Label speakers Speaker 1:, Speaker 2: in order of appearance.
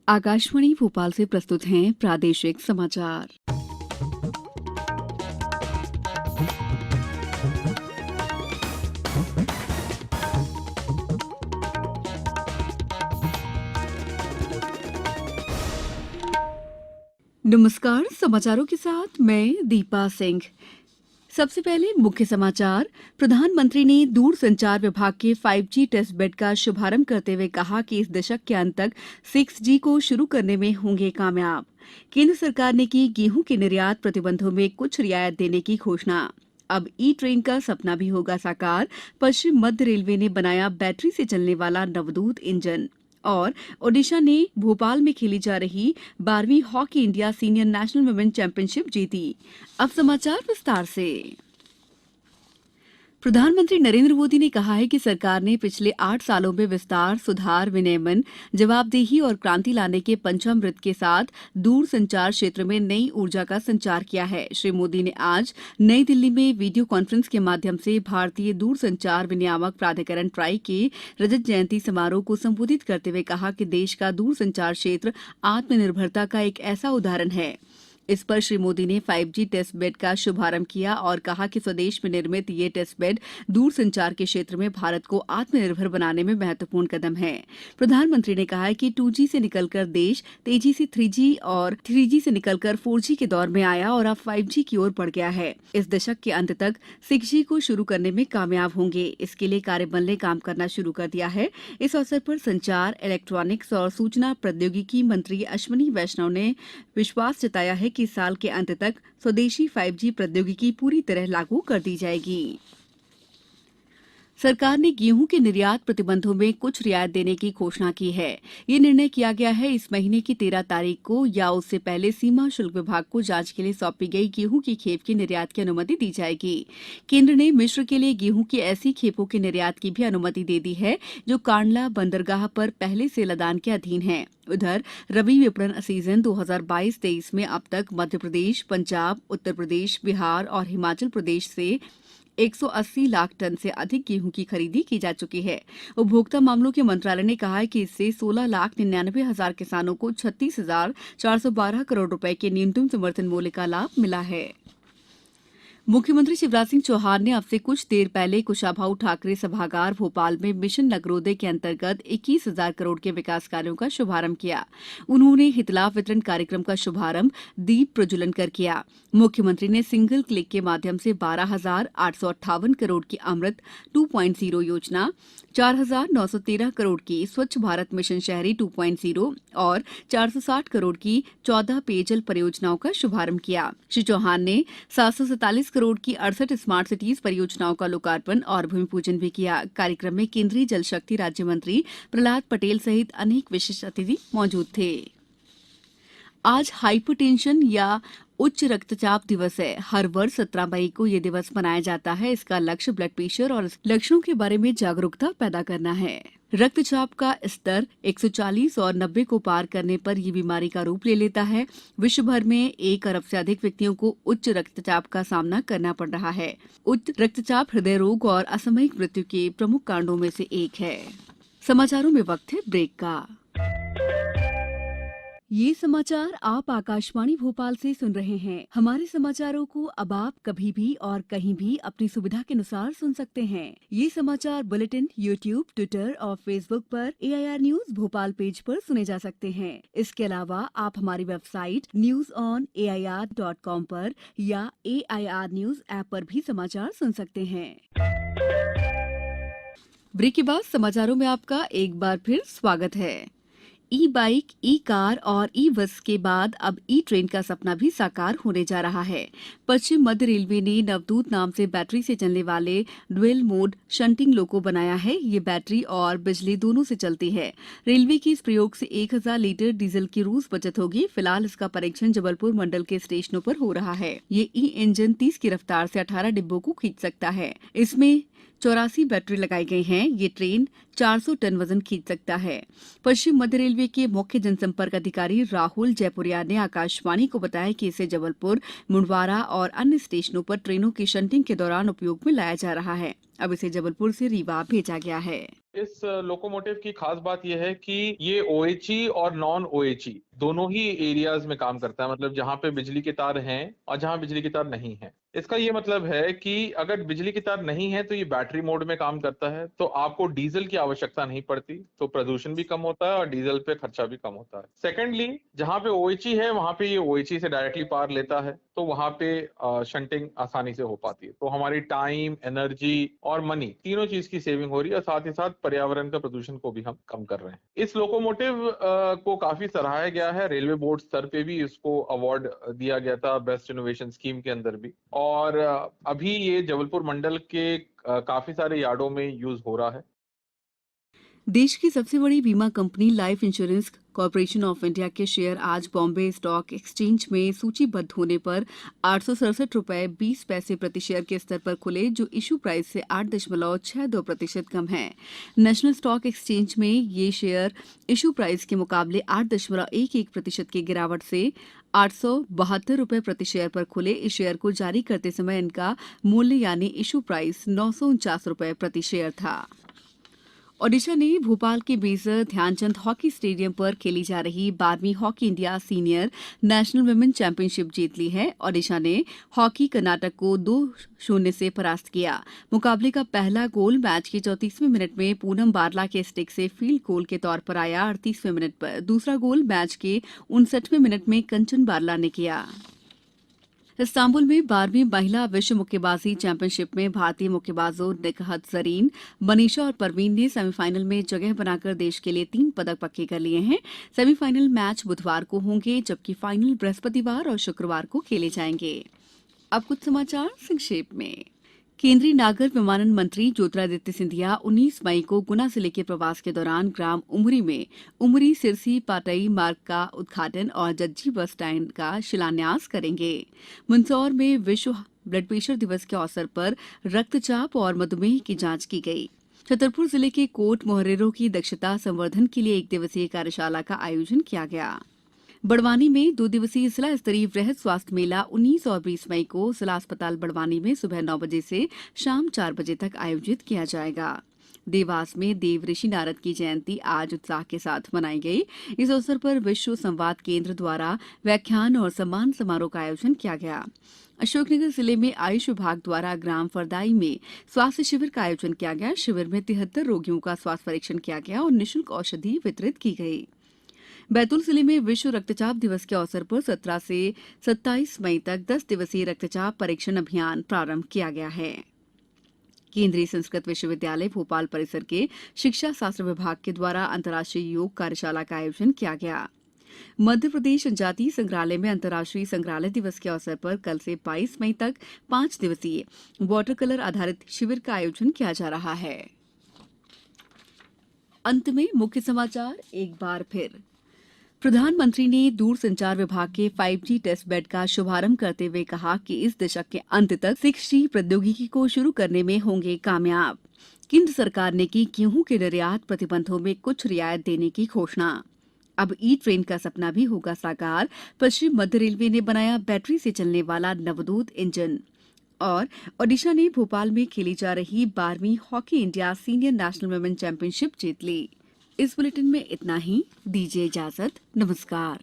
Speaker 1: आकाशवाणी भोपाल से प्रस्तुत हैं प्रादेशिक समाचार। नमस्कार, समाचारों के साथ मैं दीपा सिंह। सबसे पहले मुख्य समाचार। प्रधानमंत्री ने दूरसंचार विभाग के 5G टेस्ट बेड का शुभारंभ करते हुए कहा कि इस दशक के अंत तक 6G को शुरू करने में होंगे कामयाब। केंद्र सरकार ने की गेहूं के निर्यात प्रतिबंधों में कुछ रियायत देने की घोषणा। अब ई ट्रेन का सपना भी होगा साकार। पश्चिम मध्य रेलवे ने बनाया बैटरी से चलने वाला नवदूत इंजन। और ओडिशा ने भोपाल में खेली जा रही 12वीं hockey India senior national women championship जीती। अब समाचार विस्तार से। प्रधानमंत्री नरेंद्र मोदी ने कहा है कि सरकार ने पिछले 8 सालों में विस्तार, सुधार, विनियमन, जवाबदेही और क्रांति लाने के पंचामृत के साथ दूरसंचार क्षेत्र में नई ऊर्जा का संचार किया है। श्री मोदी ने आज नई दिल्ली में वीडियो कॉन्फ्रेंस के माध्यम से भारतीय दूरसंचार विनियामक प्राधिकरण ट्राई के रजत जयंती समारोह को संबोधित करते हुए कहा कि देश का दूरसंचार क्षेत्र आत्मनिर्भरता का एक ऐसा उदाहरण है। इस पर श्री मोदी ने 5G टेस्ट बेड का शुभारंभ किया और कहा कि स्वदेश में निर्मित ये टेस्ट बेड दूरसंचार के क्षेत्र में भारत को आत्मनिर्भर बनाने में महत्वपूर्ण कदम है। प्रधानमंत्री ने कहा कि 2G से निकलकर देश तेजी से 3G और 3G से निकलकर 4G के दौर में आया और अब 5G की ओर बढ़ गया है। इस दशक के अंत तक 6G को शुरू करने में कामयाब होंगे। इसके लिए कार्यबल ने काम करना शुरू कर दिया है। इस अवसर पर संचार, इलेक्ट्रॉनिक्स और सूचना प्रौद्योगिकी मंत्री अश्विनी वैष्णव ने विश्वास जताया है कि साल के अंत तक स्वदेशी 5G प्रौद्योगिकी पूरी तरह लागू कर दी जाएगी। सरकार ने गेहूं के निर्यात प्रतिबंधों में कुछ रियायत देने की घोषणा की है। ये निर्णय किया गया है इस महीने की 13 तारीख को या उससे पहले सीमा शुल्क विभाग को जांच के लिए सौंपी गई गेहूं की खेप की निर्यात की अनुमति दी जाएगी। केंद्र ने मिस्र के लिए गेहूं की ऐसी खेपों के निर्यात की भी अनुमति दे दी है जो कांडला बंदरगाह पर पहले से लदान के अधीन है। उधर रबी विपणन सीजन 2022-23 में अब तक मध्य प्रदेश, पंजाब, उत्तर प्रदेश, बिहार और हिमाचल प्रदेश से 180 लाख टन से अधिक गेहूं की खरीदी की जा चुकी है। उपभोक्ता मामलों के मंत्रालय ने कहा है कि इससे 16,99,000 किसानों को 36,412 करोड़ रुपए के न्यूनतम समर्थन मूल्य का लाभ मिला है। मुख्यमंत्री शिवराज सिंह चौहान ने अब से कुछ देर पहले कुशाभाऊ ठाकरे सभागार भोपाल में मिशन नगरोदय के अंतर्गत 21,000 करोड़ के विकास कार्यों का शुभारंभ किया। उन्होंने हितलाभ वितरण कार्यक्रम का शुभारंभ दीप प्रज्वलन कर किया। मुख्यमंत्री ने सिंगल क्लिक के माध्यम से 12,858 करोड़ की अमृत 2.0 योजना, 4,913 करोड़ की स्वच्छ भारत मिशन शहरी 2.0 और 460 करोड़ की 14 पेयजल परियोजनाओं का शुभारंभ किया। श्री चौहान ने 747 करोड़ की 68 स्मार्ट सिटीज परियोजनाओं का लोकार्पण और भूमि पूजन भी किया। कार्यक्रम में केंद्रीय जल शक्ति राज्य मंत्री प्रहलाद पटेल सहित अनेक विशिष्ट अतिथि मौजूद थे। आज हाइपरटेंशन या उच्च रक्तचाप दिवस है। हर वर्ष 17 मई को यह दिवस मनाया जाता है। इसका लक्ष्य ब्लड प्रेशर और लक्षणों के बारे में जागरूकता पैदा करना है। रक्तचाप का स्तर 140 और 90 को पार करने पर यह बीमारी का रूप ले लेता है। विश्व भर में 1 अरब से अधिक व्यक्तियों को उच्च रक्तचाप का सामना करना पड़ रहा है। उच्च रक्तचाप हृदय रोग और असामयिक मृत्यु के प्रमुख कारणों में से एक है। समाचारों में वक्त है ब्रेक का। ये समाचार आप आकाशवाणी भोपाल से सुन रहे हैं। हमारे समाचारों को अब आप कभी भी और कहीं भी अपनी सुविधा के अनुसार सुन सकते हैं। ये समाचार बुलेटिन यूट्यूब, ट्विटर और फेसबुक पर AIR न्यूज भोपाल पेज पर सुने जा सकते हैं। इसके अलावा आप हमारी वेबसाइट newsonair.com पर या AIR न्यूज ऐप पर भी समाचार सुन सकते हैं। ब्रेक के बाद समाचारों में आपका एक बार फिर स्वागत है। ई बाइक, ई कार और ई बस के बाद अब ई ट्रेन का सपना भी साकार होने जा रहा है। पश्चिम मध्य रेलवे ने नवदूत नाम से बैटरी से चलने वाले डुअल मोड शंटिंग लोको बनाया है। ये बैटरी और बिजली दोनों से चलती है। रेलवे के इस प्रयोग से 1,000 लीटर डीजल की रोज बचत होगी। फिलहाल इसका परीक्षण जबलपुर मंडल के स्टेशनों पर हो रहा है। ये ई इंजन 30 की रफ्तार से 18 डिब्बों को खींच सकता है। इसमें 84 बैटरी लगाई गई हैं। ये ट्रेन 400 टन वजन खींच सकता है। पश्चिम मध्य रेलवे के मुख्य जनसंपर्क अधिकारी राहुल जयपुरिया ने आकाशवाणी को बताया कि इसे जबलपुर, मुंडवारा और अन्य स्टेशनों पर ट्रेनों की शंटिंग के दौरान उपयोग में लाया जा रहा है। अब इसे जबलपुर से रीवा भेजा गया है।
Speaker 2: इस लोकोमोटिव की खास बात यह है कि ये ओएचई और नॉन ओएचई दोनों ही एरियाज में काम करता है, मतलब जहां पे बिजली के तार हैं और जहां बिजली के तार नहीं है। इसका ये मतलब है कि अगर बिजली के तार नहीं है तो ये बैटरी मोड में काम करता है, तो आपको डीजल की आवश्यकता नहीं पड़ती, तो प्रदूषण भी कम होता है और डीजल पे खर्चा भी कम होता है। सेकेंडली, जहां पे ओएचई है वहां पे ये ओएचई से डायरेक्टली पावर लेता है, तो वहां पे शंटिंग आसानी से हो पाती है, तो हमारी टाइम, एनर्जी और मनी तीनों चीज की सेविंग हो रही है और साथ ही साथ पर्यावरण का प्रदूषण को भी हम कम कर रहे हैं। इस लोकोमोटिव को काफी सराहाया गया है, रेलवे बोर्ड स्तर पे भी इसको अवार्ड दिया गया था बेस्ट इनोवेशन स्कीम के अंदर भी, और अभी ये जबलपुर मंडल के काफी सारे यार्डों में यूज हो रहा है।
Speaker 1: देश की सबसे बड़ी बीमा company life insurance corporation of India के शेयर आज बॉम्बे स्टॉक एक्सचेंज में सूचीबद्ध होने पर 867 रुपए 20 पैसे प्रति शेयर के स्तर पर खुले, जो इशू प्राइस से 8.62% कम है। नेशनल स्टॉक एक्सचेंज में ये शेयर इशू प्राइस के मुकाबले 8.11% की गिरावट से 872 रुपए प्रति शेयर पर खुले। इस शेयर को जारी करते समय इनका मूल्य यानी इशू प्राइस 949 रुपए प्रति शेयर था। ओडिशा ने भोपाल के मेजर ध्यानचंद हॉकी स्टेडियम पर खेली जा रही 12वीं hockey India senior national women championship जीत ली है। ओडिशा ने हॉकी कर्नाटक को 2-0 से परास्त किया। मुकाबले का पहला गोल मैच के 34वें मिनट में पूनम बारला के स्टिक से फील्ड गोल के तौर पर आया। 38वें मिनट पर दूसरा गोल मैच के 59वें मिनट में कंचन बारला ने किया। इस्तांबुल में 12वीं महिला विश्व मुक्केबाजी चैंपियनशिप में भारतीय मुक्केबाजों निकहत जरीन, मनीषा और परवीन ने सेमीफाइनल में जगह बनाकर देश के लिए 3 पदक पक्के कर लिए हैं। सेमीफाइनल मैच बुधवार को होंगे, जबकि फाइनल बृहस्पतिवार और शुक्रवार को खेले जाएंगे। अब कुछ समाचार संक्षेप में। केंद्रीय नागर विमानन मंत्री ज्योतिरादित्य सिंधिया 19 मई को गुना जिले के प्रवास के दौरान ग्राम उमरी में उमरी सिरसी पाटई मार्ग का उद्घाटन और जज्जी बस स्टैंड का शिलान्यास करेंगे। मंदसौर में विश्व ब्लड प्रेशर दिवस के अवसर पर रक्तचाप और मधुमेह की जांच की गई। छतरपुर जिले के कोट मोहरेरों की दक्षता संवर्धन के लिए 1 दिवसीय कार्यशाला का आयोजन किया गया। बड़वानी में 2 दिवसीय जिला स्तरीय वृहद स्वास्थ्य मेला 19 और 20 मई को जिला अस्पताल बड़वानी में सुबह 9 बजे से शाम 4 बजे तक आयोजित किया जाएगा। देवास में देव ऋषि नारद की जयंती आज उत्साह के साथ मनाई गई। इस अवसर पर विश्व संवाद केंद्र द्वारा व्याख्यान और सम्मान समारोह का आयोजन किया गया। अशोकनगर जिले में आयुष विभाग द्वारा ग्राम फरदाई में स्वास्थ्य शिविर का आयोजन किया गया। शिविर में 73 रोगियों का स्वास्थ्य परीक्षण किया गया और निःशुल्क औषधि वितरित की गई। बैतूल जिले में विश्व रक्तचाप दिवस के अवसर पर 17 से 27 मई तक 10 दिवसीय रक्तचाप परीक्षण अभियान प्रारंभ किया गया है। केंद्रीय संस्कृत विश्वविद्यालय भोपाल परिसर के शिक्षा शास्त्र विभाग के द्वारा अंतर्राष्ट्रीय योग कार्यशाला का आयोजन किया गया। मध्य प्रदेश जनजातीय संग्रहालय में अंतर्राष्ट्रीय संग्रहालय दिवस के अवसर पर कल से 22 मई तक 5 दिवसीय वाटर कलर आधारित शिविर का आयोजन किया जा रहा है। अंत में मुख्य समाचार एक बार फिर। प्रधानमंत्री ने दूरसंचार विभाग के 5G टेस्ट बेड का शुभारंभ करते हुए कहा कि इस दशक के अंत तक 6G प्रौद्योगिकी को शुरू करने में होंगे कामयाब। केंद्र सरकार ने की गेहूं के निर्यात प्रतिबंधों में कुछ रियायत देने की घोषणा। अब ई ट्रेन का सपना भी होगा साकार। पश्चिम मध्य रेलवे ने बनाया बैटरी से चलने वाला नवोदित इंजन। और ओडिशा ने भोपाल में खेली जा रही 12वीं hockey India senior national women championship जीत ली। इस बुलेटिन में इतना ही। दीजिए इजाजत। नमस्कार।